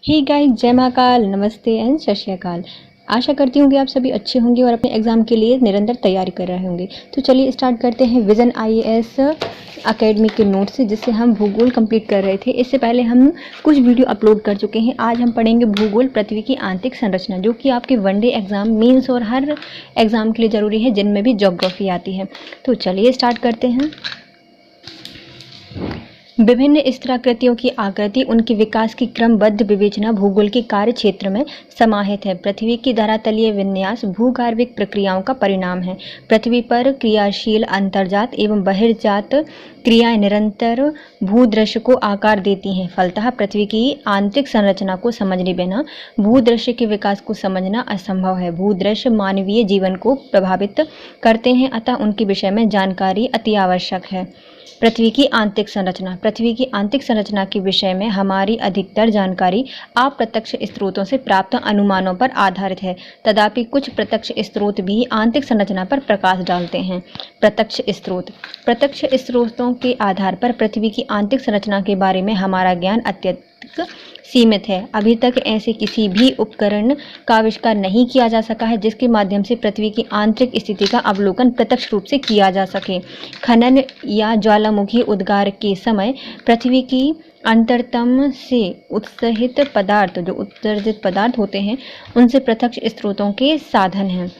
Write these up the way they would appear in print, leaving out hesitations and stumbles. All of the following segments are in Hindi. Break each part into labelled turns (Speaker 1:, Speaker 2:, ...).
Speaker 1: हे गाइस, जय महाकाल, नमस्ते एंड सत श्री अकाल। आशा करती हूँ कि आप सभी अच्छे होंगे और अपने एग्ज़ाम के लिए निरंतर तैयारी कर रहे होंगे। तो चलिए स्टार्ट करते हैं विज़न आईएएस अकेडमी के नोट से, जिससे हम भूगोल कंप्लीट कर रहे थे। इससे पहले हम कुछ वीडियो अपलोड कर चुके हैं। आज हम पढ़ेंगे भूगोल पृथ्वी की आंतरिक संरचना, जो कि आपके वनडे एग्जाम, मेंस और हर एग्जाम के लिए ज़रूरी है, जिनमें भी ज्योग्राफी आती है। तो चलिए स्टार्ट करते हैं। विभिन्न स्तराकृतियों की आकृति, उनके विकास की क्रमबद्ध विवेचना भूगोल के कार्य क्षेत्र में समाहित है। पृथ्वी की धरातलीय विन्यास भूगार्विक प्रक्रियाओं का परिणाम है। पृथ्वी पर क्रियाशील अंतर्जात एवं बहिर्जात क्रियाएं निरंतर भूदृश्य को आकार देती हैं। फलतः पृथ्वी की आंतरिक संरचना को समझने बिना भूदृश्य के विकास को समझना असंभव है। भूदृश्य मानवीय जीवन को प्रभावित करते हैं, अतः उनके विषय में जानकारी अति आवश्यक है। पृथ्वी की आंतरिक संरचना। पृथ्वी की आंतरिक संरचना के विषय में हमारी अधिकतर जानकारी अप्रत्यक्ष स्रोतों से प्राप्त अनुमानों पर आधारित है। तथापि कुछ प्रत्यक्ष स्रोत भी आंतरिक संरचना पर प्रकाश डालते हैं। प्रत्यक्ष स्रोत। प्रत्यक्ष स्रोतों के आधार पर पृथ्वी की आंतरिक संरचना के बारे में हमारा ज्ञान अत्यधिक सीमित है। अभी तक ऐसे किसी भी उपकरण का आविष्कार नहीं किया जा सका है जिसके माध्यम से पृथ्वी की आंतरिक स्थिति का अवलोकन प्रत्यक्ष रूप से किया जा सके। खनन या ज्वालामुखी उद्गार के समय पृथ्वी की अंतरतम से उत्सर्जित पदार्थ होते हैं, उनसे प्रत्यक्ष स्रोतों के साधन हैं।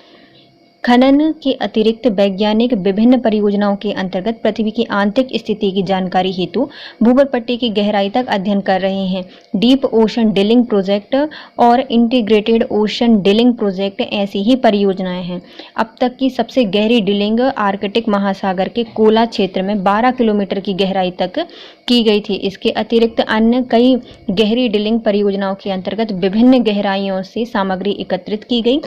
Speaker 1: खनन के अतिरिक्त वैज्ञानिक विभिन्न परियोजनाओं के अंतर्गत पृथ्वी की आंतरिक स्थिति की जानकारी हेतु भूगोल पट्टी की गहराई तक अध्ययन कर रहे हैं। डीप ओशन ड्रिलिंग प्रोजेक्ट और इंटीग्रेटेड ओशन ड्रिलिंग प्रोजेक्ट ऐसी ही परियोजनाएं हैं। अब तक की सबसे गहरी ड्रिलिंग आर्कटिक महासागर के कोला क्षेत्र में 12 किलोमीटर की गहराई तक की गई थी। इसके अतिरिक्त अन्य कई गहरी ड्रिलिंग परियोजनाओं के अंतर्गत विभिन्न गहराइयों से सामग्री एकत्रित की गई।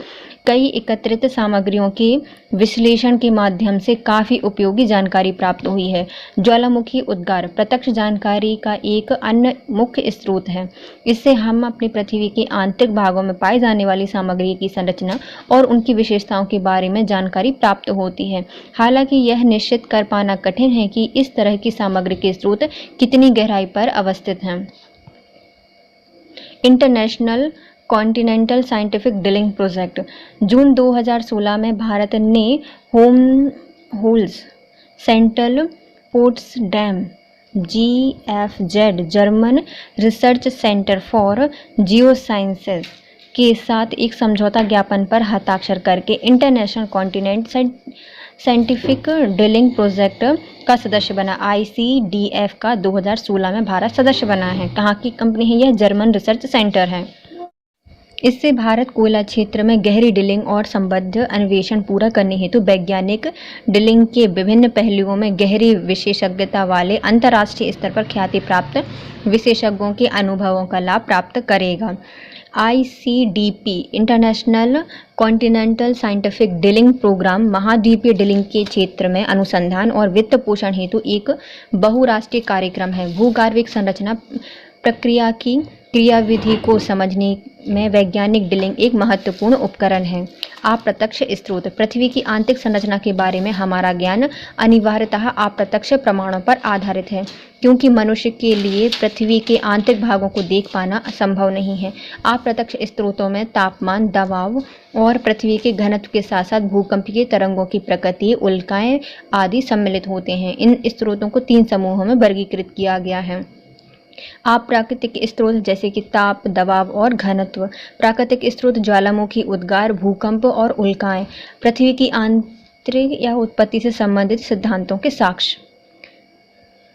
Speaker 1: कई एकत्रित सामग्रियों के विश्लेषण के माध्यम से काफ़ी उपयोगी जानकारी प्राप्त हुई है। ज्वालामुखी उद्गार प्रत्यक्ष जानकारी का एक अन्य मुख्य स्रोत है। इससे हम अपनी पृथ्वी के आंतरिक भागों में पाई जाने वाली सामग्री की संरचना और उनकी विशेषताओं के बारे में जानकारी प्राप्त होती है। हालांकि यह निश्चित कर पाना कठिन है कि इस तरह की सामग्री के स्रोत कितनी गहराई पर अवस्थित हैं। International continental scientific drilling project. जून 2016 में भारत ने होल्स central Potsdam GFZ German research centre for geosciences के साथ एक समझौता ज्ञापन पर हस्ताक्षर करके international continent scientific drilling project का सदस्य बना। ICDF का 2016 में भारत सदस्य बना है। कहाँ की कंपनी है यह? जर्मन रिसर्च सेंटर है। इससे भारत कोयला क्षेत्र में गहरी ड्रिलिंग और संबद्ध अन्वेषण पूरा करने हेतु वैज्ञानिक ड्रिलिंग के विभिन्न पहलुओं में गहरी विशेषज्ञता वाले अंतर्राष्ट्रीय स्तर पर ख्याति प्राप्त विशेषज्ञों के अनुभवों का लाभ प्राप्त करेगा। ICDP international continental scientific drilling programme महाद्वीपीय ड्रिलिंग के क्षेत्र में अनुसंधान और वित्त पोषण हेतु एक बहुराष्ट्रीय कार्यक्रम है। भूगार्विक संरचना प्रक्रिया की क्रियाविधि को समझने में वैज्ञानिक ड्रिलिंग एक महत्वपूर्ण उपकरण है। अप्रत्यक्ष स्रोत। पृथ्वी की आंतरिक संरचना के बारे में हमारा ज्ञान अनिवार्यतः अप्रत्यक्ष प्रमाणों पर आधारित है, क्योंकि मनुष्य के लिए पृथ्वी के आंतरिक भागों को देख पाना संभव नहीं है। अप्रत्यक्ष स्रोतों में तापमान, दबाव और पृथ्वी के घनत्व के साथ साथ भूकंपीय तरंगों की प्रकृति, उल्काएं आदि सम्मिलित होते हैं। इन स्रोतों को 3 समूहों में वर्गीकृत किया गया है। अप्राकृतिक स्रोत जैसे कि ताप, दबाव और घनत्व। प्राकृतिक स्रोत ज्वालामुखी उद्गार, भूकंप और उल्काएं। पृथ्वी की आंतरिक या उत्पत्ति से संबंधित सिद्धांतों के साक्ष्य।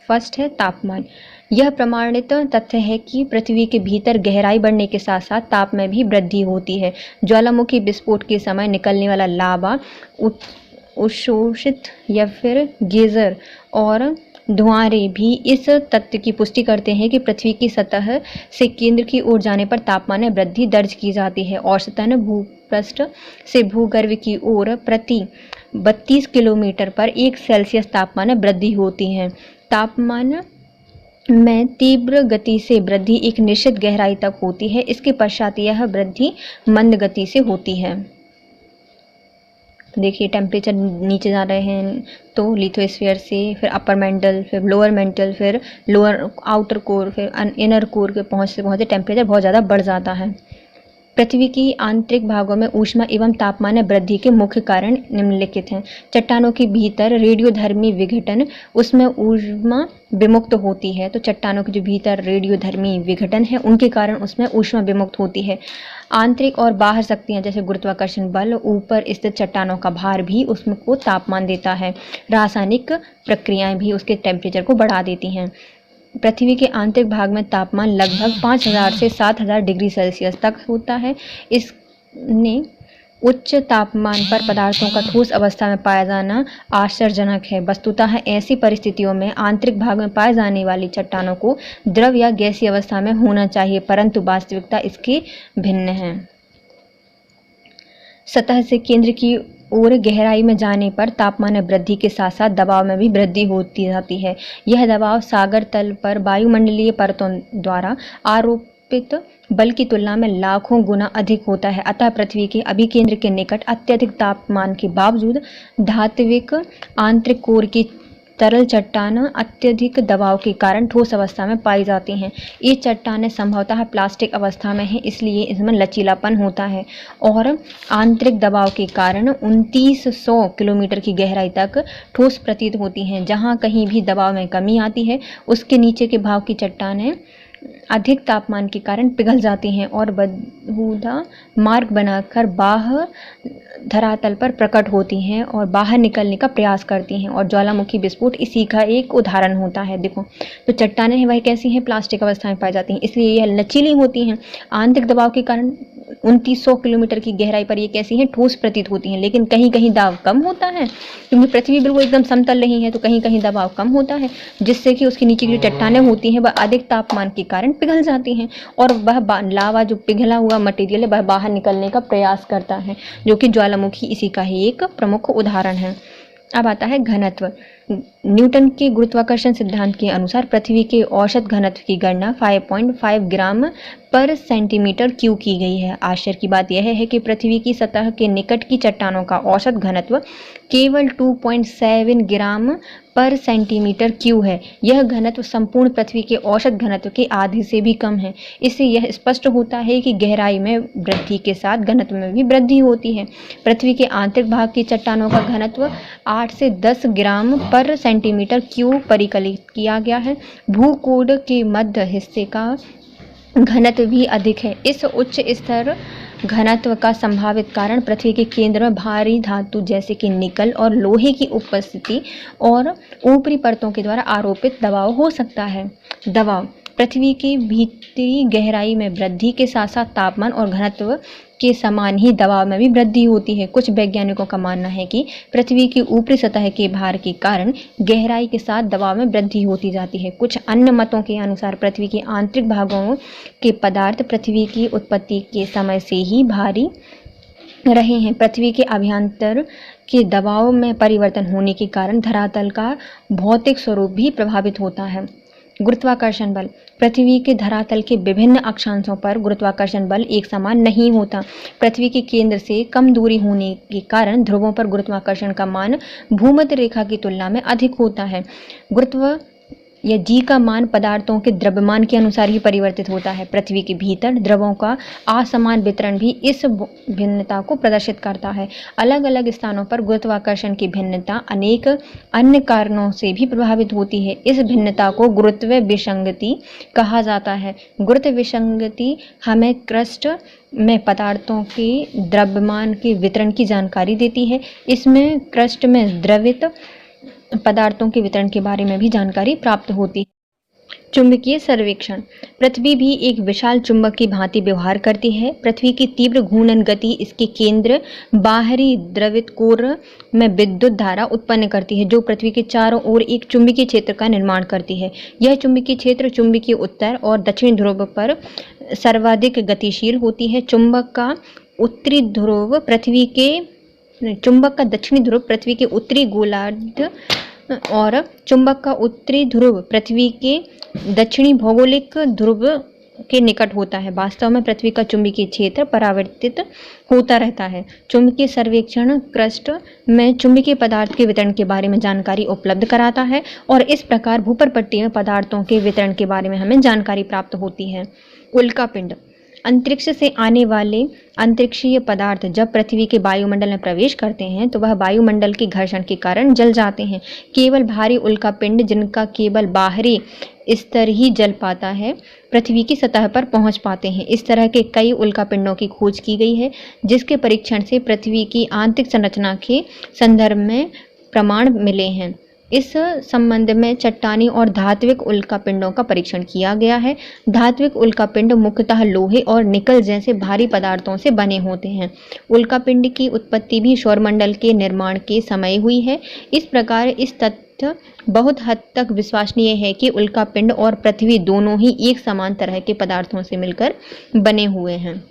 Speaker 1: फर्स्ट है तापमान। यह प्रमाणित तथ्य है कि पृथ्वी के भीतर गहराई बढ़ने के साथ साथ ताप में भी वृद्धि होती है। ज्वालामुखी विस्फोट के समय निकलने वाला लावा, उद्शोषित या फिर गेजर और धुआंरे भी इस तथ्य की पुष्टि करते हैं कि पृथ्वी की सतह से केंद्र की ओर जाने पर तापमान में वृद्धि दर्ज की जाती है। औसतन भूपृष्ठ से भूगर्भ की ओर प्रति 32 किलोमीटर पर 1 सेल्सियस तापमान में वृद्धि होती है। तापमान में तीव्र गति से वृद्धि एक निश्चित गहराई तक होती है। इसके पश्चात यह वृद्धि मंद गति से होती है। देखिए टेम्परेचर नीचे जा रहे हैं तो लिथोस्फीयर से फिर अपर मेंटल, फिर लोअर मेंटल, फिर लोअर आउटर कोर, फिर इनर कोर के पहुँचते पहुँचते टेम्परेचर बहुत ज़्यादा बढ़ जाता है। पृथ्वी की आंतरिक भागों में ऊष्मा एवं तापमान में वृद्धि के मुख्य कारण निम्नलिखित हैं। चट्टानों के भीतर रेडियोधर्मी विघटन, उसमें ऊष्मा विमुक्त होती है। तो चट्टानों के जो भीतर रेडियोधर्मी विघटन है उनके कारण उसमें ऊष्मा विमुक्त होती है। आंतरिक और बाहर शक्तियाँ जैसे गुरुत्वाकर्षण बल, ऊपर स्थित चट्टानों का भार भी उसको तापमान देता है। रासायनिक प्रक्रियाएं भी उसके टेम्परेचर को बढ़ा देती हैं। पृथ्वी के आंतरिक भाग में तापमान लगभग 5000 से 7000 डिग्री सेल्सियस तक होता है। इसने उच्च तापमान पर पदार्थों का ठोस अवस्था में पाया जाना आश्चर्यजनक है। वस्तुतः ऐसी परिस्थितियों में आंतरिक भाग में पाए जाने वाली चट्टानों को द्रव या गैसीय अवस्था में होना चाहिए, परंतु वास्तविकता इसकी भिन्न है। सतह से केंद्र की और गहराई में जाने पर तापमान में वृद्धि के साथ साथ दबाव में भी वृद्धि होती जाती है। यह दबाव सागर तल पर वायुमंडलीय परतों द्वारा आरोपित बल की तुलना में लाखों गुना अधिक होता है। अतः पृथ्वी के अभिकेंद्र के निकट अत्यधिक तापमान के बावजूद धात्विक आंतरिक कोर की तरल चट्टान अत्यधिक दबाव के कारण ठोस अवस्था में पाई जाती हैं। ये चट्टानें संभवतः प्लास्टिक अवस्था में हैं, इसलिए इसमें लचीलापन होता है और आंतरिक दबाव के कारण 2900 किलोमीटर की गहराई तक ठोस प्रतीत होती हैं। जहाँ कहीं भी दबाव में कमी आती है उसके नीचे के भाग की चट्टानें अधिक तापमान के कारण पिघल जाती हैं और बहुधा मार्ग बनाकर बाह्य धरातल पर प्रकट होती हैं और बाहर निकलने का प्रयास करती हैं और ज्वालामुखी विस्फोट इसी का एक उदाहरण होता है। देखो तो चट्टानें हैं वह कैसी हैं, प्लास्टिक अवस्था में पाई जाती हैं, इसलिए यह लचीली होती हैं। आंतरिक दबाव के कारण 2900 किलोमीटर की गहराई पर ये कैसी हैं, ठोस प्रतीत होती हैं। लेकिन कहीं कहीं दबाव कम होता है क्योंकि पृथ्वी बिल्कुल एकदम समतल नहीं है, तो कहीं कहीं दबाव कम होता है जिससे कि उसके नीचे की जो चट्टानें होती हैं वह अधिक तापमान के कारण पिघल जाती हैं और वह लावा जो पिघला हुआ मटेरियल है वह बाहर निकलने का प्रयास करता है, जो कि ज्वालामुखी इसी का ही एक प्रमुख उदाहरण है। अब आता है घनत्व। न्यूटन के गुरुत्वाकर्षण सिद्धांत के अनुसार पृथ्वी के औसत घनत्व की गणना 5.5 ग्राम पर सेंटीमीटर क्यूब की गई है। आश्चर्य की बात यह है कि पृथ्वी की सतह के निकट की चट्टानों का औसत घनत्व केवल 2.7 ग्राम पर सेंटीमीटर क्यूब है। यह घनत्व संपूर्ण पृथ्वी के औसत घनत्व के आधे से भी कम है। इससे यह स्पष्ट होता है कि गहराई में वृद्धि के साथ घनत्व में भी वृद्धि होती है। पृथ्वी के आंतरिक भाग की चट्टानों का घनत्व 8 से 10 ग्राम पर सेंटीमीटर क्यूब परिकलित किया गया है। भूकोड के मध्य हिस्से का घनत्व भी अधिक है। इस उच्च स्तर घनत्व का संभावित कारण पृथ्वी के केंद्र में भारी धातु जैसे कि निकल और लोहे की उपस्थिति और ऊपरी परतों के द्वारा आरोपित दबाव हो सकता है। दबाव पृथ्वी की भीतरी गहराई में वृद्धि के साथ साथ तापमान और घनत्व के समान ही दबाव में भी वृद्धि होती है। कुछ वैज्ञानिकों का मानना है कि पृथ्वी की ऊपरी सतह के भार के कारण गहराई के साथ दबाव में वृद्धि होती जाती है। कुछ अन्य मतों के अनुसार पृथ्वी के आंतरिक भागों के पदार्थ पृथ्वी की उत्पत्ति के समय से ही भारी रहे हैं। पृथ्वी के अभ्यंतर के दबाव में परिवर्तन होने के कारण धरातल का भौतिक स्वरूप भी प्रभावित होता है। गुरुत्वाकर्षण बल पृथ्वी के धरातल के विभिन्न अक्षांशों पर गुरुत्वाकर्षण बल एक समान नहीं होता। पृथ्वी के केंद्र से कम दूरी होने के कारण ध्रुवों पर गुरुत्वाकर्षण का मान भूमध्य रेखा की तुलना में अधिक होता है। गुरुत्व या जी का मान पदार्थों के द्रव्यमान के अनुसार ही परिवर्तित होता है। पृथ्वी के भीतर द्रवों का असमान वितरण भी इस भिन्नता को प्रदर्शित करता है। अलग अलग स्थानों पर गुरुत्वाकर्षण की भिन्नता अनेक अन्य कारणों से भी प्रभावित होती है। इस भिन्नता को गुरुत्व विसंगति कहा जाता है। गुरुत्व विसंगति हमें क्रस्ट में पदार्थों के द्रव्यमान के वितरण की जानकारी देती है। इसमें क्रस्ट में द्रवित पदार्थों के वितरण के बारे में भी जानकारी प्राप्त होती है। चुंबकीय सर्वेक्षण पृथ्वी भी एक विशाल चुंबक की भांति व्यवहार करती है। पृथ्वी की तीव्र घूर्णन गति इसके केंद्र बाहरी द्रवित कोर में विद्युत धारा उत्पन्न करती है, जो पृथ्वी के चारों ओर एक चुंबकीय क्षेत्र का निर्माण करती है। यह चुंबकीय क्षेत्र चुंबकीय उत्तर और दक्षिण ध्रुव पर सर्वाधिक गतिशील होती है। चुंबक का दक्षिणी ध्रुव पृथ्वी के उत्तरी गोलार्ध और चुंबक का उत्तरी ध्रुव पृथ्वी के दक्षिणी भौगोलिक ध्रुव के निकट होता है। वास्तव में पृथ्वी का चुंबकीय क्षेत्र परावर्तित होता रहता है। चुंबकीय सर्वेक्षण क्रस्ट में चुंबकीय पदार्थ के वितरण के बारे में जानकारी उपलब्ध कराता है और इस प्रकार भूपर्पट्टी में पदार्थों के वितरण के बारे में हमें जानकारी प्राप्त होती है। उल्कापिंड अंतरिक्ष से आने वाले अंतरिक्षीय पदार्थ जब पृथ्वी के वायुमंडल में प्रवेश करते हैं तो वह वायुमंडल के घर्षण के कारण जल जाते हैं। केवल भारी उल्कापिंड जिनका केवल बाहरी स्तर ही जल पाता है पृथ्वी की सतह पर पहुंच पाते हैं। इस तरह के कई उल्कापिंडों की खोज की गई है जिसके परीक्षण से पृथ्वी की आंतरिक संरचना के संदर्भ में प्रमाण मिले हैं। इस संबंध में चट्टानी और धात्विक उल्कापिंडों का परीक्षण किया गया है। धात्विक उल्कापिंड मुख्यतः लोहे और निकल जैसे भारी पदार्थों से बने होते हैं। उल्कापिंड की उत्पत्ति भी सौरमंडल के निर्माण के समय हुई है। इस प्रकार इस तथ्य बहुत हद तक विश्वसनीय है कि उल्कापिंड और पृथ्वी दोनों ही एक समान तरह के पदार्थों से मिलकर बने हुए हैं।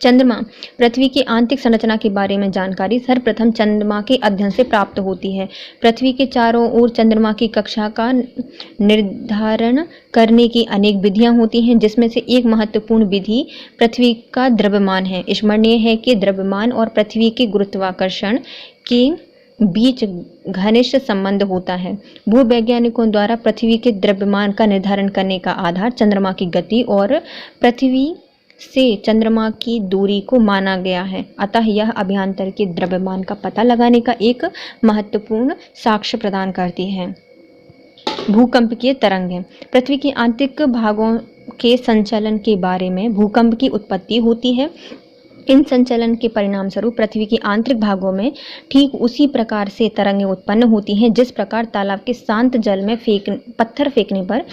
Speaker 1: चंद्रमा पृथ्वी की आंतरिक संरचना के बारे में जानकारी सर्वप्रथम चंद्रमा के अध्ययन से प्राप्त होती है। पृथ्वी के चारों ओर चंद्रमा की कक्षा का निर्धारण करने की अनेक विधियां होती हैं जिसमें से एक महत्वपूर्ण विधि पृथ्वी का द्रव्यमान है। स्मरणीय है कि द्रव्यमान और पृथ्वी के गुरुत्वाकर्षण के बीच घनिष्ठ संबंध होता है। भूवैज्ञानिकों द्वारा पृथ्वी के द्रव्यमान का निर्धारण करने का आधार चंद्रमा की गति और पृथ्वी से चंद्रमा की दूरी को माना गया है। अतः यह अभ्यंतर के द्रव्यमान का पता लगाने का एक महत्वपूर्ण साक्ष्य प्रदान करती है। भूकंपीय तरंगें पृथ्वी के आंतरिक भागों के संचलन के बारे में भूकंप की उत्पत्ति होती है। इन संचलन के परिणाम स्वरूप पृथ्वी के आंतरिक भागों में ठीक उसी प्रकार से तरंगें उत्पन्न होती हैं जिस प्रकार तालाब के शांत जल में पत्थर फेंकने पर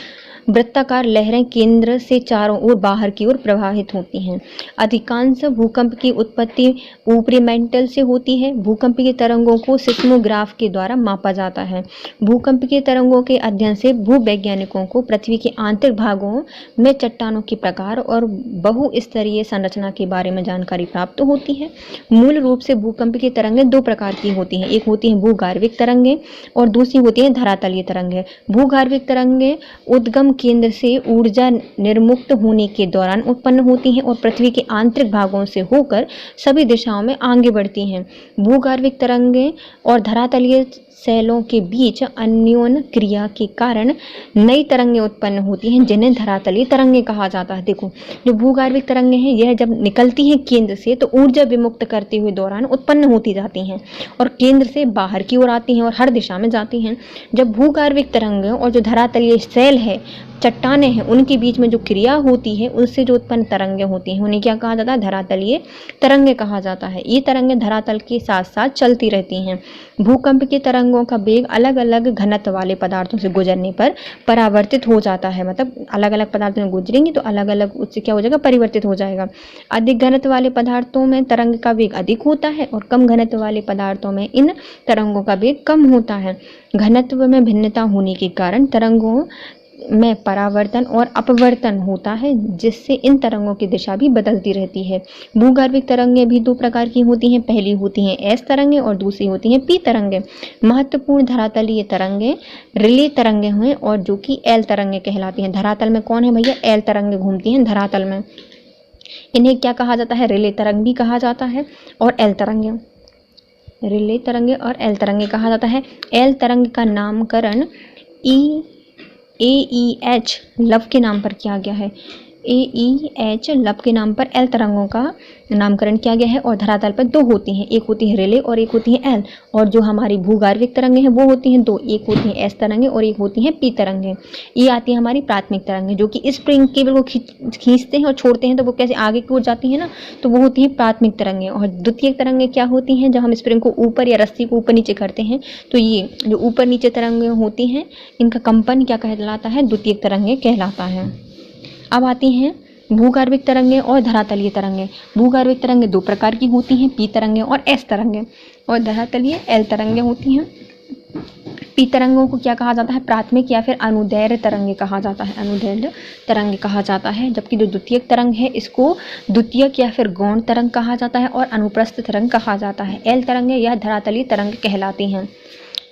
Speaker 1: वृत्ताकार लहरें केंद्र से चारों ओर बाहर की ओर प्रवाहित होती हैं। अधिकांश भूकंप की उत्पत्ति ऊपरी मेंटल से होती है। भूकंप की तरंगों को सिस्मोग्राफ के द्वारा मापा जाता है। भूकंप की तरंगों के अध्ययन से भूवैज्ञानिकों को पृथ्वी के आंतरिक भागों में चट्टानों के प्रकार और बहुस्तरीय संरचना के बारे में जानकारी प्राप्त होती है। मूल रूप से भूकंप की तरंगें दो प्रकार की होती हैं। एक होती हैं भूगार्विक तरंगें और दूसरी होती हैं धरातलीय तरंगें। भूगार्विक तरंगें उद्गम केंद्र से ऊर्जा निर्मुक्त होने के दौरान उत्पन्न होती हैं और पृथ्वी के आंतरिक भागों से होकर सभी दिशाओं में आगे बढ़ती हैं। भूगार्विक तरंगें और धरातलीय सेलों के बीच अन्योन्य क्रिया के कारण नई तरंगें उत्पन्न होती हैं जिन्हें धरातलीय तरंगें कहा जाता है। देखो, जो भूगार्विक तरंगें हैं यह जब निकलती हैं केंद्र से तो ऊर्जा विमुक्त करते हुए दौरान उत्पन्न होती जाती हैं और केंद्र से बाहर की ओर आती हैं और हर दिशा में जाती हैं। जब भूगार्विक तरंगें और जो धरातलीय सेल है चट्टानें हैं उनके बीच में जो क्रिया होती है उससे जो उत्पन्न तरंगें होती हैं उन्हें क्या कहा जाता है? धरातलीय तरंगें कहा जाता है। ये तरंगें धरातल के साथ साथ चलती रहती हैं। भूकंप की तरंगों का वेग अलग अलग घनत्व वाले पदार्थों से गुजरने पर परावर्तित हो जाता है। मतलब अलग अलग पदार्थों में गुजरेंगी तो अलग अलग उससे क्या हो जाएगा? परिवर्तित हो जाएगा। अधिक घनत्व वाले पदार्थों में तरंग का वेग अधिक होता है और कम घनत्व वाले पदार्थों में इन तरंगों का वेग कम होता है। घनत्व में भिन्नता होने के कारण तरंगों में परावर्तन और अपवर्तन होता है जिससे इन तरंगों की दिशा भी बदलती रहती है। भूगार्विक तरंगें भी दो प्रकार की होती हैं। पहली होती हैं एस तरंगें और दूसरी होती हैं पी तरंगें। महत्वपूर्ण धरातलीय तरंगें रिले तरंगें हैं और जो कि एल तरंगें कहलाती हैं। धरातल में कौन है भैया? एल तरंगें घूमती हैं धरातल में। इन्हें क्या कहा जाता है? रिले तरंग भी कहा जाता है और एल तरंगें, रिले तरंगें और एल तरंगें कहा जाता है। एल तरंग का नामकरण AEH लव के नाम पर किया गया है। AEH लव के नाम पर एल तरंगों का नामकरण किया गया है और धरातल पर दो होती हैं, एक होती है रिले और एक होती है एल। और जो हमारी भूगार्विक तरंगें हैं वो होती हैं दो, एक होती हैं एस तरंगें और एक होती हैं पी तरंगें। ये आती है हमारी प्राथमिक तरंगें जो कि स्प्रिंग केबल को खींचते हैं और छोड़ते हैं तो वो कैसे आगे की ओर जाती है ना, तो वो होती हैं प्राथमिक तरंगें। और द्वितीयक तरंगें क्या होती हैं? जब हम स्प्रिंग को ऊपर या रस्सी को ऊपर नीचे करते हैं तो ये जो ऊपर नीचे तरंगें होती हैं इनका कंपन क्या कहलाता है? द्वितीयक तरंगें कहलाता है। अब आती हैं भूगार्विक तरंगें और धरातलीय तरंगें। भूगार्विक तरंगें दो प्रकार की होती हैं, पी तरंगें और एस तरंगें, और धरातलीय एल तरंगें होती हैं। पी तरंगों को क्या कहा जाता है? प्राथमिक या फिर अनुदैर्ध्य तरंगें कहा जाता है, अनुदैर्ध्य तरंगें कहा जाता है। जबकि जो द्वितीयक तरंग है इसको द्वितीयक या फिर गौण तरंग कहा जाता है और अनुप्रस्थ तरंग कहा जाता है। एल तरंगें यह धरातलीय तरंग कहलाती हैं।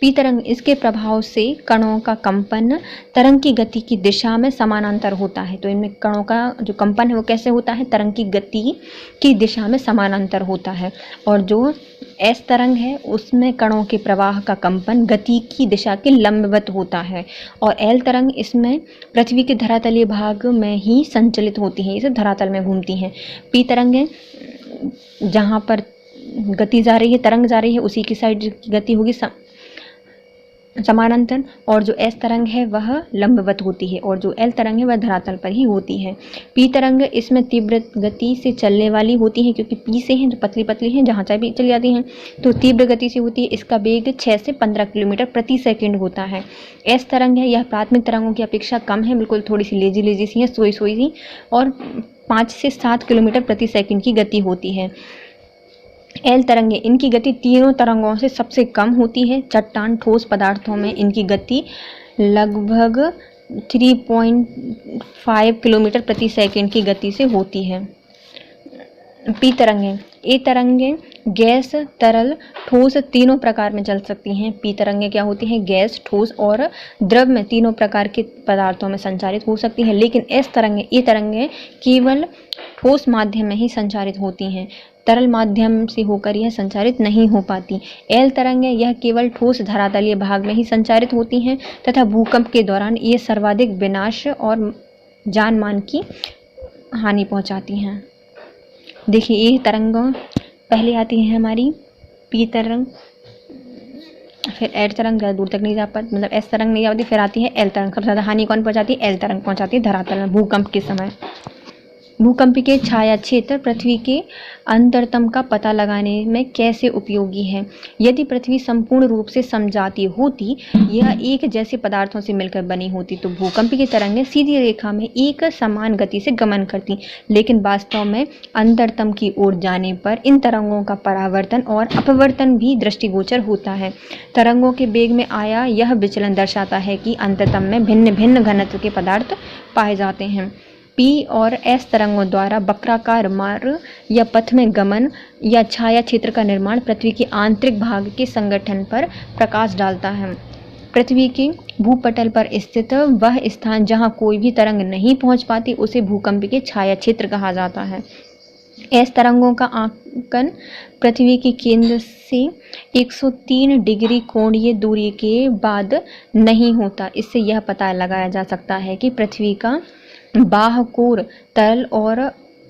Speaker 1: पी तरंग, इसके प्रभाव से कणों का कंपन तरंग की गति की दिशा में समानांतर होता है। तो इनमें कणों का जो कंपन है वो कैसे होता है, तरंग की गति की दिशा में समानांतर होता है। और जो एस तरंग है उसमें कणों के प्रवाह का कंपन गति की दिशा के लंबवत होता है। और एल तरंग इसमें पृथ्वी के धरातलीय भाग में ही संचलित होती हैं, इसे धरातल में घूमती हैं। पी तरंग है जहाँ पर गति जा रही है, तरंग जा रही है, उसी की साइड की गति होगी समानांतर, और जो एस तरंग है वह लंबवत होती है, और जो एल तरंग है वह धरातल पर ही होती है। पी तरंग इसमें तीव्र गति से चलने वाली होती है, क्योंकि पी से हैं जो पतली पतली हैं, जहाँ चाहे भी चली जाती हैं, तो तीव्र गति से होती है। इसका वेग 6 से 15 किलोमीटर प्रति सेकंड होता है। एस तरंग है यह प्राथमिक तरंगों की अपेक्षा कम है, बिल्कुल थोड़ी सी लेजी लेजी सी है, सोई सोई सी, और 5 से 7 किलोमीटर प्रति सेकंड की गति होती है। एल तरंगे, इनकी गति तीनों तरंगों से सबसे कम होती है। चट्टान ठोस पदार्थों में इनकी गति लगभग 3.5 किलोमीटर प्रति सेकंड की गति से होती है। पी तरंगे, ए तरंगे गैस, तरल, ठोस तीनों प्रकार में चल सकती हैं। पी तरंगे क्या होती हैं, गैस, ठोस और द्रव में तीनों प्रकार के पदार्थों में संचारित हो सकती हैं। लेकिन एस तरंगे, ए तरंगे केवल ठोस माध्यम में ही संचारित होती हैं, तरल माध्यम से होकर यह संचारित नहीं हो पाती। एल तरंगे यह केवल ठोस धरातलीय भाग में ही संचारित होती हैं तथा भूकंप के दौरान ये सर्वाधिक विनाश और जान मान की हानि पहुंचाती हैं। देखिए ये तरंग पहले आती है हमारी पी तरंग, फिर एल तरंग ज़्यादा दूर तक नहीं जा पाती, मतलब एस तरंग नहीं जाती, फिर आती है एल तरंग। सबसे ज़्यादा हानि कौन पहुंचाती है, एल तरंग पहुंचाती है धरातल में भूकंप के समय। भूकंप के छाया क्षेत्र पृथ्वी के अंतरतम का पता लगाने में कैसे उपयोगी है। यदि पृथ्वी संपूर्ण रूप से समजातीय होती, यह एक जैसे पदार्थों से मिलकर बनी होती, तो भूकंप की तरंगें सीधी रेखा में एक समान गति से गमन करती। लेकिन वास्तव में अंतरतम की ओर जाने पर इन तरंगों का परावर्तन और अपवर्तन भी दृष्टिगोचर होता है। तरंगों के वेग में आया यह विचलन दर्शाता है कि अंतरतम में भिन्न भिन्न घनत्व के पदार्थ पाए जाते हैं। पी और एस तरंगों द्वारा वक्राकार मार्ग या पथ में गमन या छाया क्षेत्र का निर्माण पृथ्वी के आंतरिक भाग के संगठन पर प्रकाश डालता है। पृथ्वी के भूपटल पर स्थित वह स्थान जहां कोई भी तरंग नहीं पहुंच पाती उसे भूकंप के छाया क्षेत्र कहा जाता है। एस तरंगों का आंकन पृथ्वी के केंद्र से 103 डिग्री कोणीय दूरी के बाद नहीं होता। इससे यह पता लगाया जा सकता है कि पृथ्वी का बाह्यकोर तरल और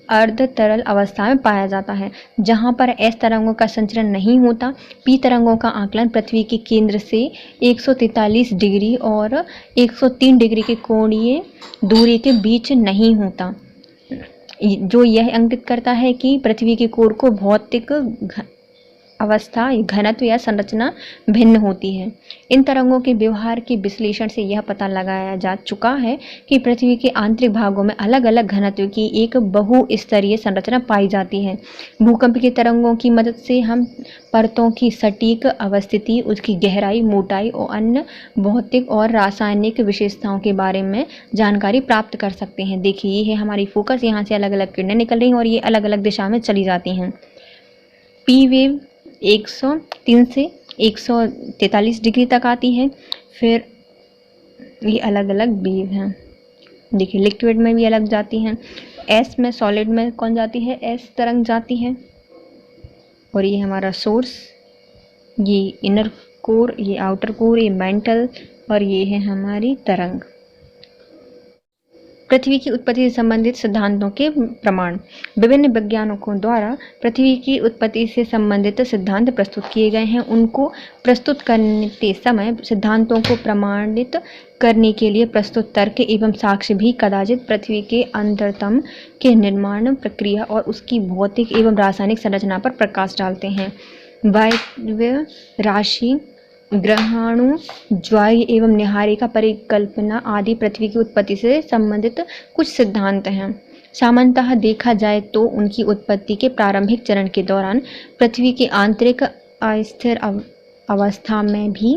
Speaker 1: अर्ध तरल अवस्था में पाया जाता है। जहां पर एस तरंगों का संचरण नहीं होता, पी तरंगों का आकलन पृथ्वी के केंद्र से 143 डिग्री और 103 डिग्री के कोणीय दूरी के बीच नहीं होता, जो यह अंकित करता है कि पृथ्वी के कोर को भौतिक अवस्था, घनत्व या संरचना भिन्न होती है। इन तरंगों के व्यवहार के विश्लेषण से यह पता लगाया जा चुका है कि पृथ्वी के आंतरिक भागों में अलग अलग घनत्व की एक बहुस्तरीय संरचना पाई जाती है। भूकंप की तरंगों की मदद से हम परतों की सटीक अवस्थिति, उसकी गहराई, मोटाई और अन्य भौतिक और रासायनिक विशेषताओं के बारे में जानकारी प्राप्त कर सकते हैं। देखिए ये है हमारी फोकस, यहाँ से अलग अलग किरणें निकल रही हैं और ये अलग अलग दिशा में चली जाती हैं। पी वेव 103 से 143 डिग्री तक आती है। फिर ये अलग अलग वेव हैं, देखिए लिक्विड में भी अलग जाती हैं। एस में, सॉलिड में कौन जाती है, एस तरंग जाती है। और ये हमारा सोर्स, ये इनर कोर, ये आउटर कोर, ये मेंटल, और ये है हमारी तरंग। पृथ्वी की उत्पत्ति से संबंधित सिद्धांतों के प्रमाण। विभिन्न वैज्ञानिकों द्वारा पृथ्वी की उत्पत्ति से संबंधित सिद्धांत प्रस्तुत किए गए हैं। उनको प्रस्तुत करते समय सिद्धांतों को प्रमाणित करने के लिए प्रस्तुत तर्क एवं साक्ष्य भी कदाचित पृथ्वी के अंतरतम के निर्माण प्रक्रिया और उसकी भौतिक एवं रासायनिक संरचना पर प्रकाश डालते हैं। वायव्य राशि, ग्रहाणु, ज्वारीय एवं निहारिका परिकल्पना आदि पृथ्वी की उत्पत्ति से संबंधित कुछ सिद्धांत हैं। सामान्यतः देखा जाए तो उनकी उत्पत्ति के प्रारंभिक चरण के दौरान पृथ्वी की आंतरिक अस्थिर अवस्था में भी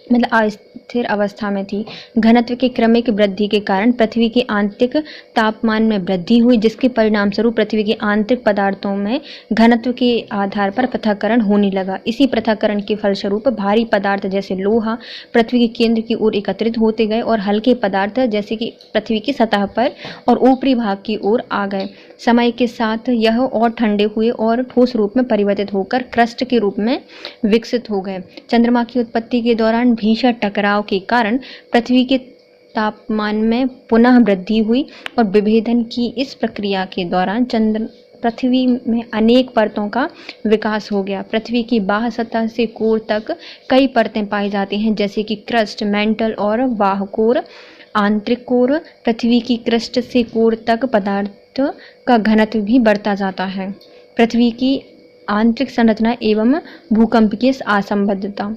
Speaker 1: मतलब अस्थिर अवस्था में थी। घनत्व के क्रमिक वृद्धि के कारण पृथ्वी के आंतरिक तापमान में वृद्धि हुई, जिसके परिणाम स्वरूप पृथ्वी के आंतरिक पदार्थों में घनत्व के आधार पर पृथक्करण होने लगा। इसी पृथक्करण के फलस्वरूप भारी पदार्थ जैसे लोहा पृथ्वी के केंद्र की ओर एकत्रित होते गए और हल्के पदार्थ जैसे कि पृथ्वी की सतह पर और ऊपरी भाग की ओर आ गए। समय के साथ यह और ठंडे हुए और ठोस रूप में परिवर्तित होकर क्रस्ट के रूप में विकसित हो गए। चंद्रमा की उत्पत्ति के दौरान भीषण टकराव के कारण पृथ्वी के तापमान में पुनः वृद्धि हुई और विभेदन की इस प्रक्रिया के दौरान पृथ्वी में अनेक परतों का विकास हो गया। पृथ्वी की बाह्य सतह से कोर तक कई परतें पाई जाती हैं, जैसे कि क्रस्ट, मेंटल और बाह्य कोर। आंतरिक कोर पृथ्वी की क्रस्ट से कोर तक पदार्थ का घनत्व भी बढ़ता जाता है। पृथ्वी की आंतरिक संरचना एवं भूकंप की असंबद्धता।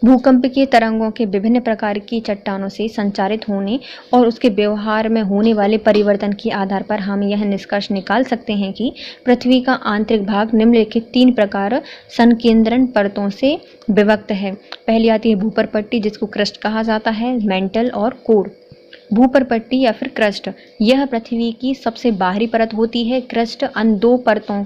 Speaker 1: भूकंप के तरंगों के विभिन्न प्रकार की चट्टानों से संचारित होने और उसके व्यवहार में होने वाले परिवर्तन के आधार पर हम यह निष्कर्ष निकाल सकते हैं कि पृथ्वी का आंतरिक भाग निम्नलिखित 3 प्रकार संकेंद्रण परतों से विभक्त है। पहली आती है भूपर पट्टी, जिसको क्रस्ट कहा जाता है, मेंटल और कोर। भूपर पट्टी या फिर क्रस्ट, यह पृथ्वी की सबसे बाहरी परत होती है। क्रस्ट अन्य 2 परतों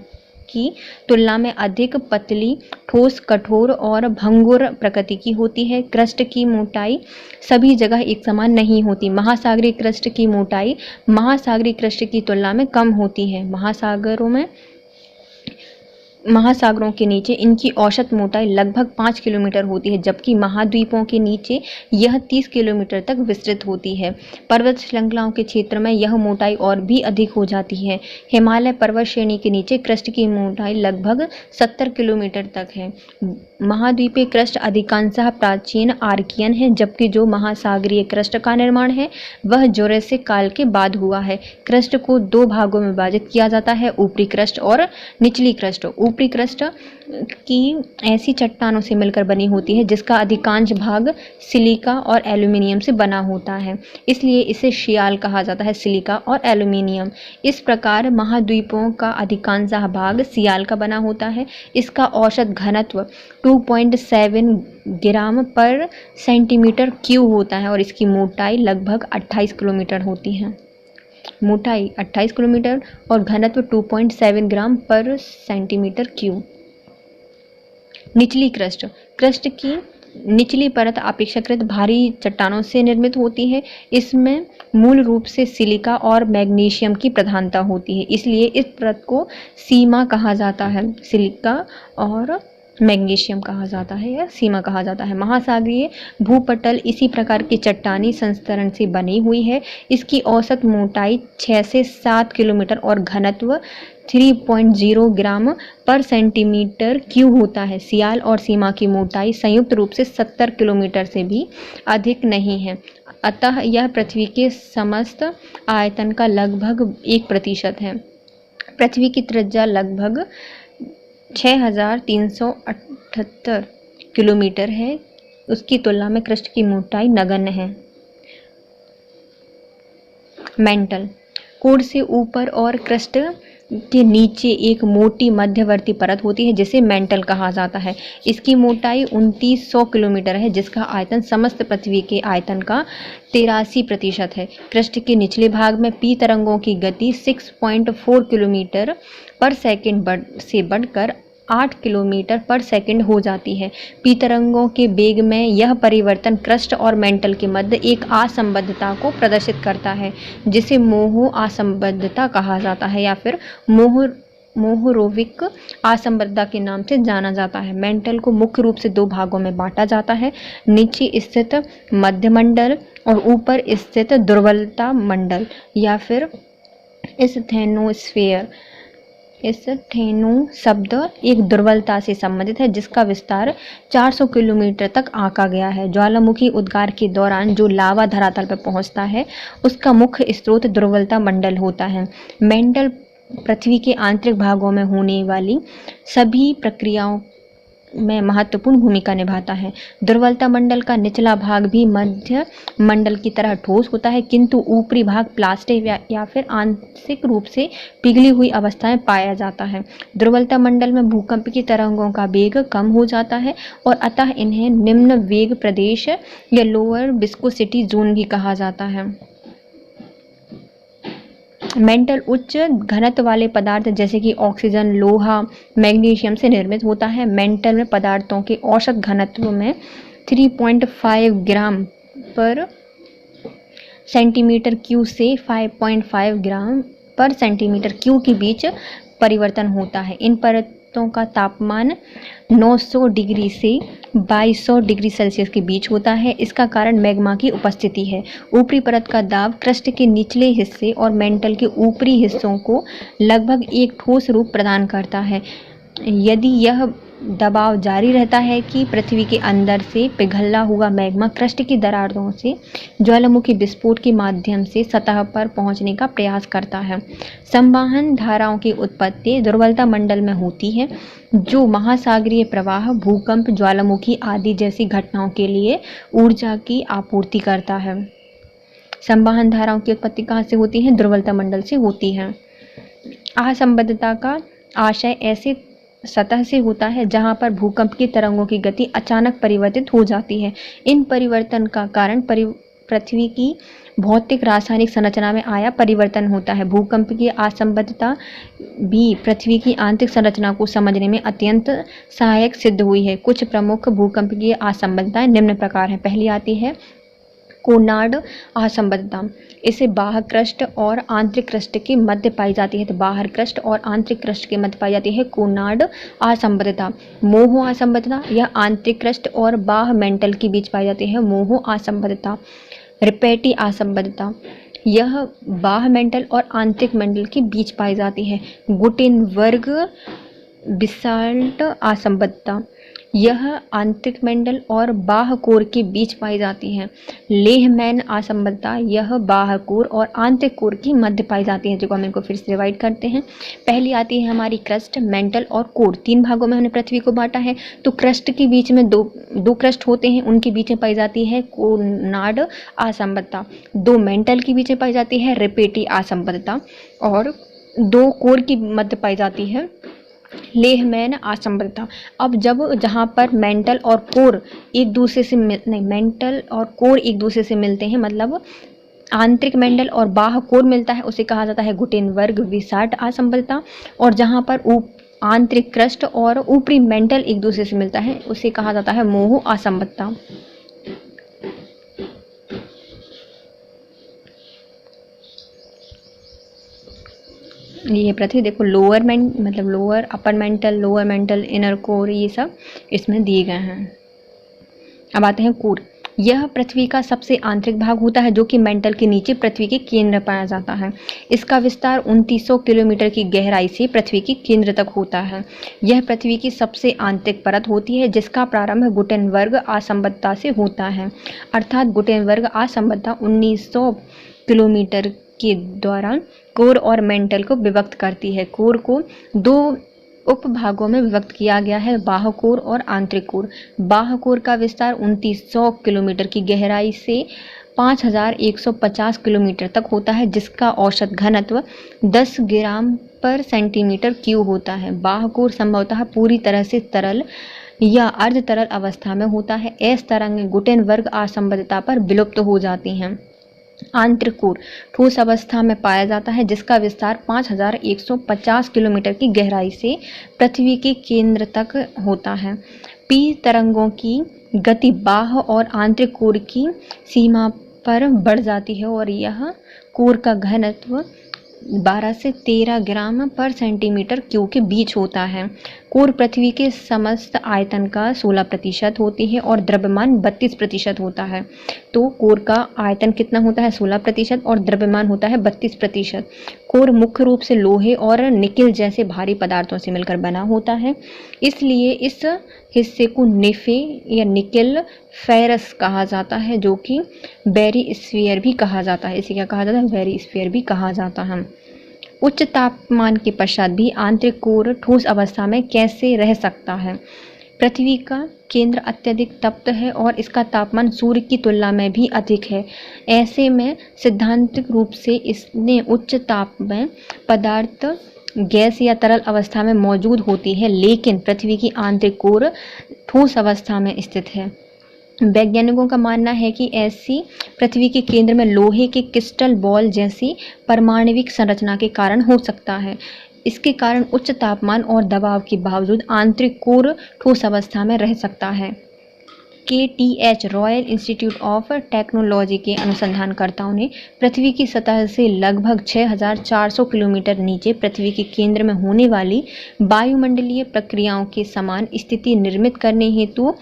Speaker 1: की तुलना में अधिक पतली, ठोस, कठोर और भंगुर प्रकृति की होती है। क्रस्ट की मोटाई सभी जगह एक समान नहीं होती। महासागरीय क्रस्ट की मोटाई महासागरीय क्रस्ट की तुलना में कम होती है। महासागरों के नीचे इनकी औसत मोटाई लगभग 5 किलोमीटर होती है, जबकि महाद्वीपों के नीचे यह 30 किलोमीटर तक विस्तृत होती है। पर्वत श्रृंखलाओं के क्षेत्र में यह मोटाई और भी अधिक हो जाती है। हिमालय पर्वत श्रेणी के नीचे क्रस्ट की मोटाई लगभग 70 किलोमीटर तक है। महाद्वीपीय क्रस्ट अधिकांशतः प्राचीन आर्कियन है, जबकि जो महासागरीय क्रस्ट का निर्माण है वह जुरासिक काल के बाद हुआ है। क्रस्ट को 2 भागों में विभाजित किया जाता है, ऊपरी क्रस्ट और निचली क्रस्ट। ऊपरी क्रस्ट की ऐसी चट्टानों से मिलकर बनी होती है जिसका अधिकांश भाग सिलिका और एल्यूमिनियम से बना होता है, इसलिए इसे शियाल कहा जाता है, सिलिका और एल्यूमिनियम। इस प्रकार महाद्वीपों का अधिकांश भाग सियाल का बना होता है। इसका औसत घनत्व 2.7 ग्राम पर सेंटीमीटर क्यूब होता है और इसकी मोटाई लगभग 28 किलोमीटर होती है। मोटाई 28 किलोमीटर और घनत्व 2.7 ग्राम पर सेंटीमीटर क्यूब। निचली क्रस्ट, क्रस्ट की निचली परत अपेक्षाकृत भारी चट्टानों से निर्मित होती है। इसमें मूल रूप से सिलिका और मैग्नीशियम की प्रधानता होती है, इसलिए इस परत को सीमा कहा जाता है। सिलिका और मैग्नीशियम कहा जाता है या सीमा कहा जाता है। महासागरीय भूपटल इसी प्रकार की चट्टानी संस्तरण से बनी हुई है। इसकी औसत मोटाई 6 से 7 किलोमीटर और घनत्व 3.0 ग्राम पर सेंटीमीटर क्यूब होता है। सियाल और सीमा की मोटाई संयुक्त रूप से 70 किलोमीटर से भी अधिक नहीं है, अतः यह पृथ्वी के समस्त आयतन का लगभग 1% है। पृथ्वी की त्रिज्या लगभग 6378 किलोमीटर है। उसकी तुलना में क्रस्ट की मोटाई नगण्य है। मेंटल, कोर से ऊपर और क्रस्ट के नीचे एक मोटी मध्यवर्ती परत होती है जिसे मेंटल कहा जाता है। इसकी मोटाई 2900 किलोमीटर है, जिसका आयतन समस्त पृथ्वी के आयतन का 83% है। क्रस्ट के निचले भाग में पी तरंगों की गति 6.4 किलोमीटर पर सेकंड से बढ़कर 8 किलोमीटर पर सेकंड हो जाती है। पी तरंगों के वेग में यह परिवर्तन क्रस्ट और मेंटल के मध्य एक असंबद्धता को प्रदर्शित करता है, जिसे मोहो असंबद्धता कहा जाता है या फिर मोहोरोविक असंबद्धता के नाम से जाना जाता है। मेंटल को मुख्य रूप से 2 भागों में बांटा जाता है, नीचे स्थित मध्यमंडल और ऊपर स्थित दुर्बलता मंडल या फिर स्थेनोस्फीयर। स्थेनो शब्द एक दुर्बलता से संबंधित है जिसका विस्तार 400 किलोमीटर तक आंका गया है। ज्वालामुखी उद्गार के दौरान जो लावा धरातल पर पहुंचता है उसका मुख्य स्रोत दुर्बलता मंडल होता है। मेंटल पृथ्वी के आंतरिक भागों में होने वाली सभी प्रक्रियाओं में महत्वपूर्ण भूमिका निभाता है। दुर्बलता मंडल का निचला भाग भी मध्य मंडल की तरह ठोस होता है, किंतु ऊपरी भाग प्लास्टिक या फिर आंशिक रूप से पिघली हुई अवस्था में पाया जाता है। दुर्बलता मंडल में भूकंप की तरंगों का वेग कम हो जाता है और अतः इन्हें निम्न वेग प्रदेश या लोअर विस्कोसिटी जोन भी कहा जाता है। मेंटल उच्च घनत्व वाले पदार्थ जैसे कि ऑक्सीजन, लोहा, मैग्नीशियम से निर्मित होता है। मेंटल में पदार्थों के औसत घनत्व में 3.5 ग्राम पर सेंटीमीटर क्यूब से 5.5 ग्राम पर सेंटीमीटर क्यूब के बीच परिवर्तन होता है। इन परतों का तापमान 900 डिग्री से 2200 डिग्री सेल्सियस के बीच होता है। इसका कारण मैग्मा की उपस्थिति है। ऊपरी परत का दाब क्रस्ट के निचले हिस्से और मेंटल के ऊपरी हिस्सों को लगभग एक ठोस रूप प्रदान करता है। यदि यह दबाव जारी रहता है कि पृथ्वी के अंदर से पिघला हुआ मैग्मा क्रस्ट की दरारों से ज्वालामुखी विस्फोट के माध्यम से सतह पर पहुंचने का प्रयास करता है। संवहन धाराओं की उत्पत्ति दुर्बलता मंडल में होती है, जो महासागरीय प्रवाह, भूकंप, ज्वालामुखी आदि जैसी घटनाओं के लिए ऊर्जा की आपूर्ति करता है। संवहन धाराओं की उत्पत्ति कहाँ से होती है? दुर्बलता मंडल से होती है। असंबद्धता का आशय ऐसे सतह से होता है जहां पर भूकंप की तरंगों की गति अचानक परिवर्तित हो जाती है। इन परिवर्तन का कारण पृथ्वी की भौतिक रासायनिक संरचना में आया परिवर्तन होता है। भूकंप की असंबद्धता भी पृथ्वी की आंतरिक संरचना को समझने में अत्यंत सहायक सिद्ध हुई है। कुछ प्रमुख भूकंप की असंबद्धताएं निम्न प्रकार हैं। पहली आती है कोनार्ड असंबद्धता। इसे बाह्य क्रस्ट और आंतरिक क्रस्ट के मध्य पाई जाती है। तो बाहर क्रस्ट और आंतरिक क्रस्ट के मध्य पाई जाती है कोनार्ड असंबद्धता। मोहो असंबद्धता, यह आंतरिक क्रस्ट और बाह्य मेंटल के बीच पाई जाती है। मोहो असंबद्धता। रिपेटी असंबद्धता, यह बाह्य मेंटल और आंतरिक मेंटल के बीच पाई जाती है। गुटेनबर्ग बिसाल्ट असंबद्धता, यह आंतरिक मेंडल और बाह्य कोर के बीच पाई जाती है। लेहमैन असंबद्धता, यह बाह्य कोर और आंतरिक कोर की मध्य पाई जाती है। जो हम इनको फिर से डिवाइड करते हैं। पहली आती है हमारी क्रस्ट, मेंटल और कोर। 3 भागों में हमने पृथ्वी को बांटा है। तो क्रस्ट के बीच में दो क्रस्ट होते हैं, उनके बीच में पाई जाती है कोनार्ड असंबद्धता। 2 मेंटल के बीच में पाई जाती है रिपेटी असंबद्धता और 2 कोर की मध्य पाई जाती है लेहमैन असंबद्धता। अब जहाँ पर मेंटल और कोर एक दूसरे से मेंटल और कोर एक दूसरे से मिलते हैं, मतलब आंतरिक मेंटल और बाह्य कोर मिलता है, उसे कहा जाता है गुटेनबर्ग बिसाल्ट असंबद्धता। और जहाँ पर आंतरिक क्रस्ट और ऊपरी मेंटल एक दूसरे से मिलता है, उसे कहा जाता है मोहो असंबद्धता। ये पृथ्वी देखो, lower upper mantle, lower mental, inner core, ये सब इसमें दिए गए हैं। अब आते हैं कोर। यह पृथ्वी का सबसे आंतरिक भाग होता है, जो कि मेंटल के नीचे पृथ्वी के केंद्र पाया जाता है। इसका विस्तार 2900 किलोमीटर की गहराई से पृथ्वी के केंद्र तक होता है। यह पृथ्वी की सबसे आंतरिक परत होती है, जिसका प्रारंभ गुटेनबर्ग असंबद्धता से होता है। अर्थात गुटेनबर्ग असंबद्धता 1900 किलोमीटर के दौरान कोर और मेंटल को विभक्त करती है। कोर को 2 उपभागों में विभक्त किया गया है, बाह्य कोर और आंतरिक कोर। बाह्य कोर का विस्तार 2900 किलोमीटर की गहराई से 5150 किलोमीटर तक होता है, जिसका औसत घनत्व 10 ग्राम पर सेंटीमीटर क्यूब होता है। बाह्य कोर संभवतः पूरी तरह से तरल या अर्ध तरल अवस्था में होता है। ऐस तरंगें गुटेनबर्ग असंबद्धता पर विलुप्त हो जाती हैं। आंतरिक कोर ठोस अवस्था में पाया जाता है, जिसका विस्तार 5150 किलोमीटर की गहराई से पृथ्वी के केंद्र तक होता है। पी तरंगों की गति बाह्य और आंतरिक कोर की सीमा पर बढ़ जाती है और यह कोर का घनत्व 12 से 13 ग्राम पर सेंटीमीटर क्यूब के बीच होता है। कोर पृथ्वी के समस्त आयतन का 16% होती है और द्रव्यमान 32% होता है। तो कोर का आयतन कितना होता है? 16% और द्रव्यमान होता है 32%। कोर मुख्य रूप से लोहे और निकेल जैसे भारी पदार्थों से मिलकर बना होता है, इसलिए इस हिस्से को निफे या निकेल फेरस कहा जाता है, जो कि बेरी स्फीयर भी कहा जाता है। इसे क्या कहा जाता है? बेरी स्फीयर भी कहा जाता है। उच्च तापमान के पश्चात भी आंतरिक कोर ठोस अवस्था में कैसे रह सकता है? पृथ्वी का केंद्र अत्यधिक तप्त है और इसका तापमान सूर्य की तुलना में भी अधिक है। ऐसे में सैद्धांतिक रूप से इसने उच्च ताप में पदार्थ गैस या तरल अवस्था में मौजूद होती है, लेकिन पृथ्वी की आंतरिक कोर ठोस अवस्था में स्थित है। वैज्ञानिकों का मानना है कि ऐसी पृथ्वी के केंद्र में लोहे के क्रिस्टल बॉल जैसी परमाणविक संरचना के कारण हो सकता है। इसके कारण उच्च तापमान और दबाव के बावजूद आंतरिक कोर ठोस अवस्था में रह सकता है। KTH royal institute of technology के अनुसंधानकर्ताओं ने पृथ्वी की सतह से लगभग 6400 किलोमीटर नीचे पृथ्वी के केंद्र में होने वाली वायुमंडलीय प्रक्रियाओं के समान स्थिति निर्मित करने हेतु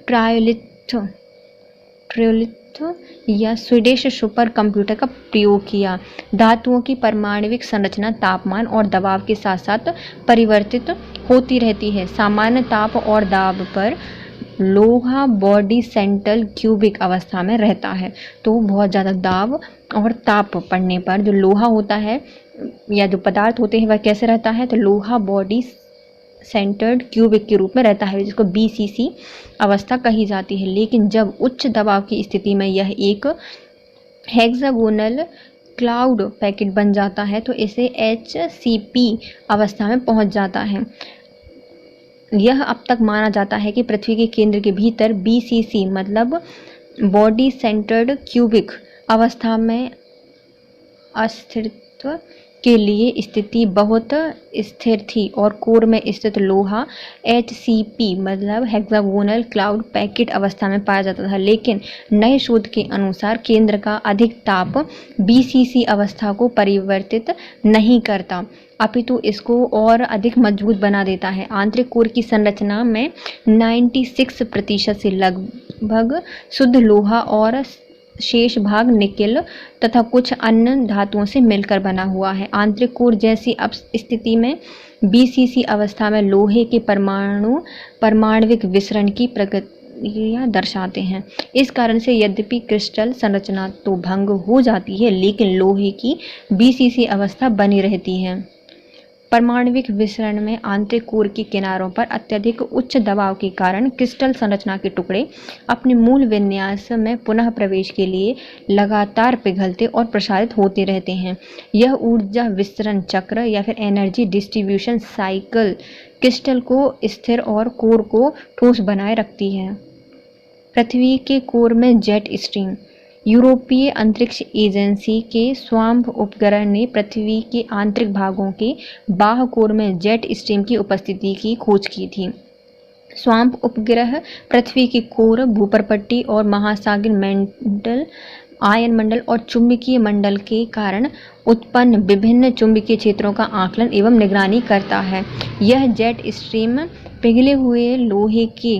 Speaker 1: ट्रायोलिथ या स्वीडिश सुपर कंप्यूटर का प्रयोग किया। धातुओं की परमाणविक संरचना तापमान और दबाव के साथ साथ परिवर्तित होती रहती है। सामान्य ताप और दाब पर लोहा बॉडी सेंट्रल क्यूबिक अवस्था में रहता है। तो बहुत ज़्यादा दाब और ताप पड़ने पर जो लोहा होता है या जो पदार्थ होते हैं वह कैसे रहता है, तो लोहा बॉडी सेंटर्ड क्यूबिक के रूप में रहता है, जिसको BCC अवस्था कही जाती है। लेकिन जब उच्च दबाव की स्थिति में यह एक हेक्सागोनल क्लाउड पैकेट बन जाता है तो इसे HCP अवस्था में पहुंच जाता है। यह अब तक माना जाता है कि पृथ्वी के केंद्र के भीतर BCC मतलब बॉडी सेंटर्ड क्यूबिक अवस्था में अस्थिरत्व के लिए स्थिति बहुत स्थिर थी और कोर में स्थित लोहा HCP मतलब हेक्सागोनल क्लाउड पैकेट अवस्था में पाया जाता था। लेकिन नए शोध के अनुसार केंद्र का अधिक ताप BCC अवस्था को परिवर्तित नहीं करता, अपितु इसको और अधिक मजबूत बना देता है। आंतरिक कोर की संरचना में 96% से लगभग शुद्ध लोहा और शेष भाग निकेल तथा कुछ अन्य धातुओं से मिलकर बना हुआ है। आंतरिक कोर जैसी स्थिति में BCC अवस्था में लोहे के परमाणु परमाणविक विसरण की प्रक्रिया दर्शाते हैं। इस कारण से यद्यपि क्रिस्टल संरचना तो भंग हो जाती है, लेकिन लोहे की BCC अवस्था बनी रहती है। परमाणविक विसरण में आंतरिक कोर के किनारों पर अत्यधिक उच्च दबाव के कारण क्रिस्टल संरचना के टुकड़े अपने मूल विन्यास में पुनः प्रवेश के लिए लगातार पिघलते और प्रसारित होते रहते हैं। यह ऊर्जा विसरण चक्र या फिर एनर्जी डिस्ट्रीब्यूशन साइकिल क्रिस्टल को स्थिर और कोर को ठोस बनाए रखती है। पृथ्वी के कोर में जेट स्ट्रीम। यूरोपीय अंतरिक्ष एजेंसी के स्वाम्प उपग्रह ने पृथ्वी के आंतरिक भागों के बाह्य कोर में जेट स्ट्रीम की उपस्थिति की खोज की थी। स्वाम्प उपग्रह पृथ्वी के कोर, भूपर्पट्टी और महासागर मंडल, आयन मंडल और चुंबकीय मंडल के कारण उत्पन्न विभिन्न चुंबकीय क्षेत्रों का आकलन एवं निगरानी करता है। यह जेट स्ट्रीम पिघले हुए लोहे के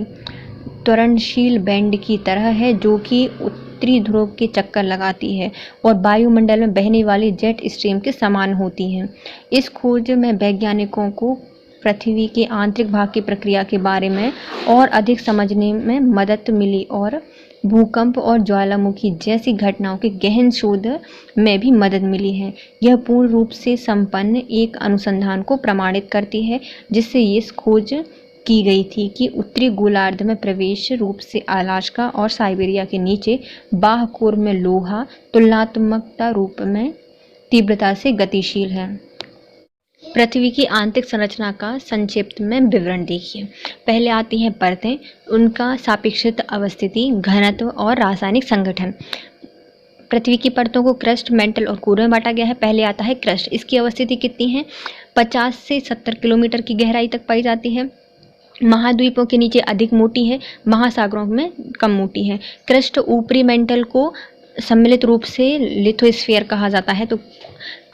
Speaker 1: त्वरणशील बैंड की तरह है जो कि उत्तरी ध्रुव के चक्कर लगाती है और वायुमंडल में बहने वाली जेट स्ट्रीम के समान होती है। इस खोज में वैज्ञानिकों को पृथ्वी के आंतरिक भाग की प्रक्रिया के बारे में और अधिक समझने में मदद मिली और भूकंप और ज्वालामुखी जैसी घटनाओं के गहन शोध में भी मदद मिली है। यह पूर्ण रूप से संपन्न एक अनुसंधान को प्रमाणित करती है जिससे ये खोज की गई थी कि उत्तरी गोलार्ध में प्रवेश रूप से अलास्का और साइबेरिया के नीचे बाह्य कोर में लोहा तुलनात्मकता रूप में तीव्रता से गतिशील है। पृथ्वी की आंतरिक संरचना का संक्षिप्त में विवरण देखिए। पहले आती हैं परतें, उनका सापेक्षिक अवस्थिति, घनत्व और रासायनिक संगठन। पृथ्वी की परतों को क्रस्ट, मेंटल और कोर में बांटा गया है। पहले आता है क्रस्ट। इसकी अवस्थिति कितनी है? 50 से 70 किलोमीटर की गहराई तक पाई जाती है। महाद्वीपों के नीचे अधिक मोटी है, महासागरों में कम मोटी है। क्रस्ट ऊपरी मेंटल को सम्मिलित रूप से लिथोस्फीयर कहा जाता है। तो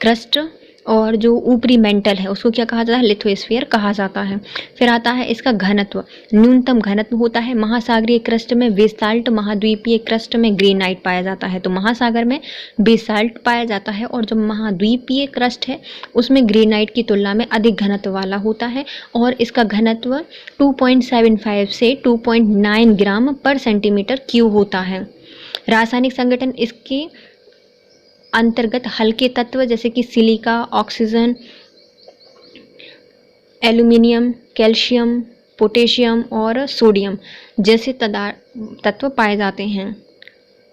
Speaker 1: क्रस्ट और जो ऊपरी मेंटल है उसको क्या कहा जाता है? लिथोस्फीयर कहा जाता है। फिर आता है इसका घनत्व। न्यूनतम घनत्व होता है महासागरीय क्रस्ट में बेसाल्ट, महाद्वीपीय क्रस्ट में ग्रेनाइट पाया जाता है। तो महासागर में बेसाल्ट पाया जाता है और जो महाद्वीपीय क्रस्ट है उसमें ग्रेनाइट की तुलना में अधिक घनत्व वाला होता है और इसका घनत्व 2.75 से 2.9 ग्राम पर सेंटीमीटर क्यूब होता है। रासायनिक संगठन इसके अंतर्गत हल्के तत्व जैसे कि silica, oxygen, aluminium, calcium, potassium और सोडियम जैसे तत्व पाए जाते हैं।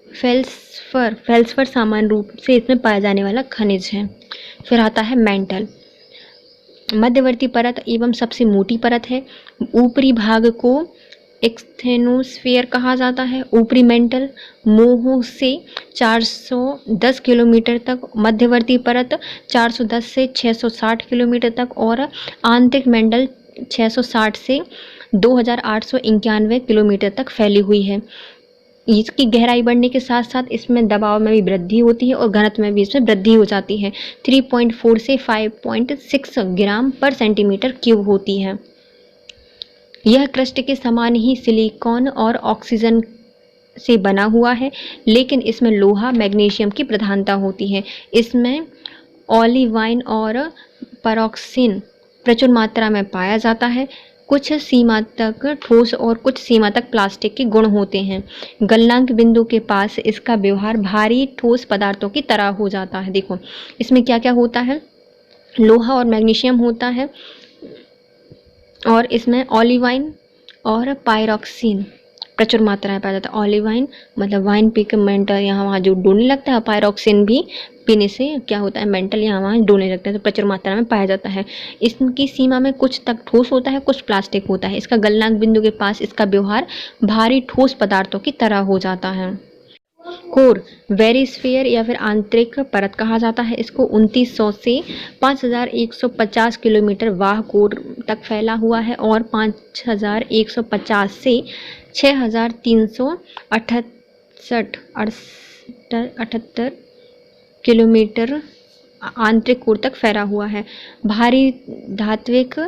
Speaker 1: फेल्सफर सामान्य रूप से इसमें पाया जाने वाला खनिज है। फिर आता है मेंटल। मध्यवर्ती परत एवं सबसे मोटी परत है। ऊपरी भाग को एक्सथेनोस्फीयर कहा जाता है। ऊपरी मेंटल मोहो से 410 किलोमीटर तक, मध्यवर्ती परत 410 से 660 किलोमीटर तक और आंतरिक मेंटल 660 से 2891 किलोमीटर तक फैली हुई है। इसकी गहराई बढ़ने के साथ साथ इसमें दबाव में भी वृद्धि होती है और घनत्व में भी इसमें वृद्धि हो जाती है। 3.4 से 5.6 ग्राम पर सेंटीमीटर क्यूब होती है। यह क्रस्ट के समान ही सिलिकॉन और ऑक्सीजन से बना हुआ है, लेकिन इसमें लोहा मैग्नीशियम की प्रधानता होती है। इसमें ओलिवाइन और पैरोक्सिन प्रचुर मात्रा में पाया जाता है। कुछ सीमा तक ठोस और कुछ सीमा तक प्लास्टिक के गुण होते हैं। गलनांक बिंदु के पास इसका व्यवहार भारी ठोस पदार्थों की तरह हो जाता है। देखो इसमें क्या क्या होता है, लोहा और मैग्नीशियम होता है और इसमें ओलिवाइन और पायरोक्सिन प्रचुर मात्रा में पाया जाता है। ओलिवाइन मतलब वाइन पी के मेंटल यहाँ वहाँ जो डोलने लगता है, पायरोक्सिन भी पीने से क्या होता है, मेंटल यहाँ वहाँ डोलने लगता है, तो प्रचुर मात्रा में पाया जाता है। इसकी सीमा में कुछ तक ठोस होता है, कुछ प्लास्टिक होता है। इसका गलनांक बिंदु के पास इसका व्यवहार भारी ठोस पदार्थों की तरह हो जाता है। कोर वेरिस्फीयर या फिर आंतरिक परत कहा जाता है। इसको 2900 से 5150 किलोमीटर वाह कोर तक फैला हुआ है और 5150 से 6378 किलोमीटर आंतरिक कोर तक फैला हुआ है। भारी धात्विक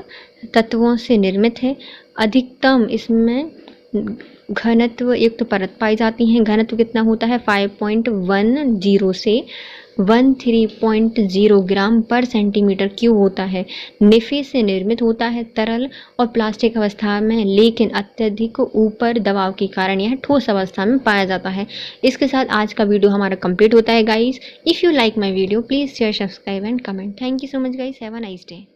Speaker 1: तत्वों से निर्मित है। अधिकतम इसमें घनत्व युक्त परत पाई जाती हैं। घनत्व कितना होता है, 5.10 से 13.0 ग्राम पर सेंटीमीटर क्यूब होता है। निफे से निर्मित होता है, तरल और प्लास्टिक अवस्था में, लेकिन अत्यधिक ऊपर दबाव के कारण यह ठोस अवस्था में पाया जाता है। इसके साथ आज का वीडियो हमारा कंप्लीट होता है guys. If you like my video please share, subscribe and comment. Thank you so much guys, have a nice day.